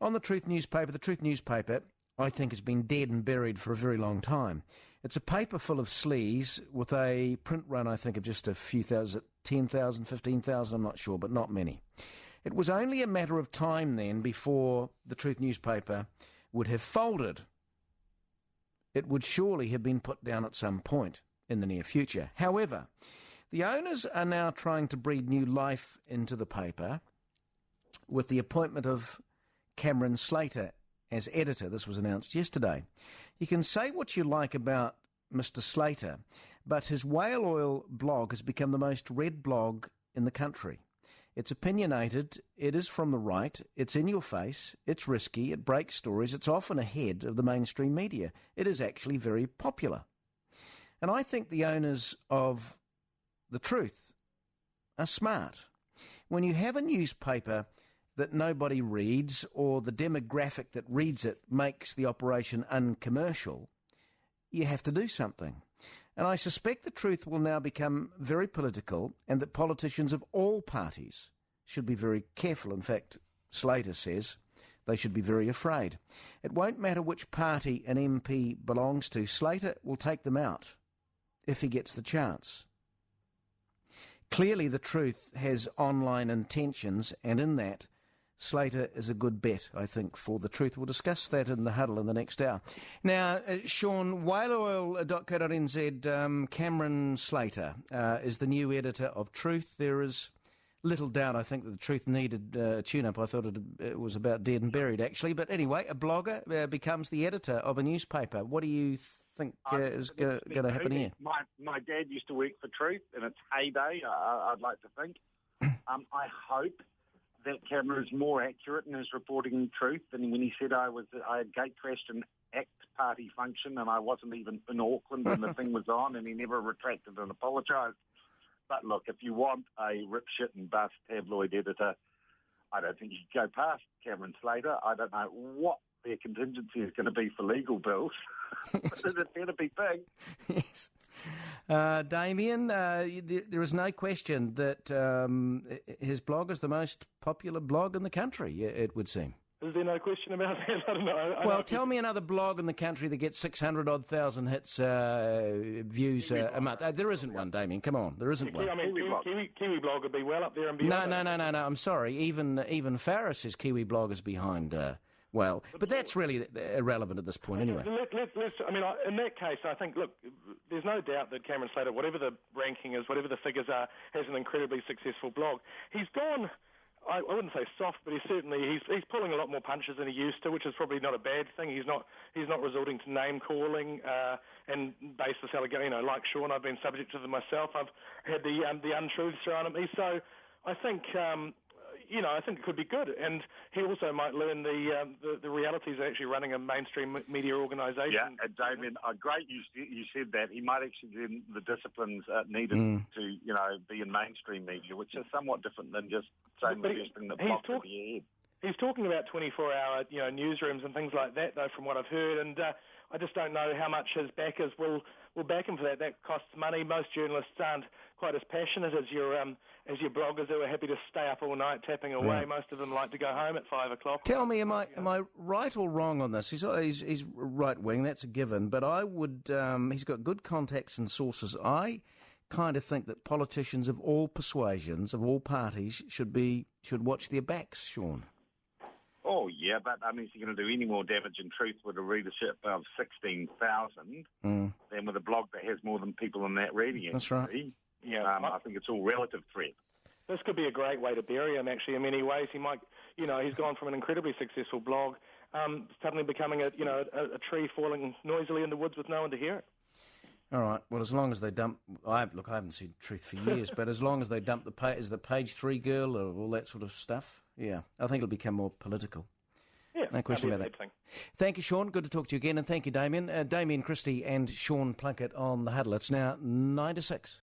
On the Truth newspaper, I think, has been dead and buried for a very long time. It's a paper full of sleaze with a print run, I think, of just a few thousand, 10,000, 15,000, I'm not sure, but not many. It was only a matter of time then before the Truth newspaper would have folded. It would surely have been put down at some point in the near future. However, the owners are now trying to breathe new life into the paper with the appointment of Cameron Slater as editor. This was announced yesterday. You can say what you like about Mr. Slater, but his whale oil blog has become the most read blog in the country. It's opinionated, it is from the right, it's in your face, it's risky, it breaks stories, it's often ahead of the mainstream media. It is actually very popular. And I think the owners of The Truth are smart. When you have a newspaper that nobody reads, or the demographic that reads it makes the operation uncommercial, you have to do something. And I suspect The Truth will now become very political, and that politicians of all parties should be very careful. In fact, Slater says they should be very afraid. It won't matter which party an MP belongs to. Slater will take them out if he gets the chance. Clearly, The Truth has online intentions, and in that, Slater is a good bet, I think, for The Truth. We'll discuss that in the Huddle in the next hour. Now, Sean, whaleoil.co.nz, Cameron Slater is the new editor of Truth. There is little doubt, I think, that The Truth needed a tune-up. I thought it was about dead and buried, actually. But anyway, a blogger becomes the editor of a newspaper. What do you think is going to happen here? My dad used to work for Truth in its heyday, I'd like to think. I hope that Cameron is more accurate in his reporting truth than when he said I had gate crashed an ACT party function and I wasn't even in Auckland when the thing was on, and he never retracted and apologised. But look, if you want a rip shit and bust tabloid editor, I don't think you can go past Cameron Slater. I don't know what their contingency is going to be for legal bills. But it better be big. Yes. Damien, there is no question that his blog is the most popular blog in the country, it would seem. Is there no question about that? I don't know. Well, tell me another blog in the country that gets 600,000 hits, views a month. There isn't one, Damien. Come on, there isn't one. I mean, Kiwi blog would be well up there and beyond. No. I'm sorry. Even Farris says Kiwi blog is behind. But that's really irrelevant at this point, anyway. Let's, in that case, I think, look, there's no doubt that Cameron Slater, whatever the ranking is, whatever the figures are, has an incredibly successful blog. He's gone, I wouldn't say soft, but he's pulling a lot more punches than he used to, which is probably not a bad thing. He's not resorting to name calling and baseless allegations. Like Sean, I've been subject to them myself. I've had the untruths thrown at me. So I think I think it could be good, and he also might learn the realities of actually running a mainstream media organisation. Yeah, Damien, great you said that. He might actually learn the disciplines needed to be in mainstream media, which is somewhat different than just saying the first thing that pops into your head. He's talking about 24-hour newsrooms and things like that, though, from what I've heard, and I just don't know how much his backers will back him for that. That costs money. Most journalists aren't quite as passionate as your bloggers who are happy to stay up all night tapping away. Yeah. Most of them like to go home at 5 o'clock. Tell me, am I right or wrong on this? He's right wing, that's a given. But I would he's got good contacts and sources. I kind of think that politicians of all persuasions, of all parties, should watch their backs, Sean. Oh, yeah, but is he going to do any more damage in Truth with a readership of 16,000 than with a blog that has more than people in that reading? That's right. Yeah, I think it's all relative threat. This could be a great way to bury him, actually, in many ways. He might, he's gone from an incredibly successful blog, suddenly becoming a tree falling noisily in the woods with no one to hear it. All right. Well, as long as they dump... I haven't seen Truth for years, but as long as they dump the page 3 girl or all that sort of stuff, yeah, I think it'll become more political. Yeah, no question about that. Thank you, Sean. Good to talk to you again, and thank you, Damien. Damien Christie and Sean Plunkett on The Huddle. It's now 9 to 6.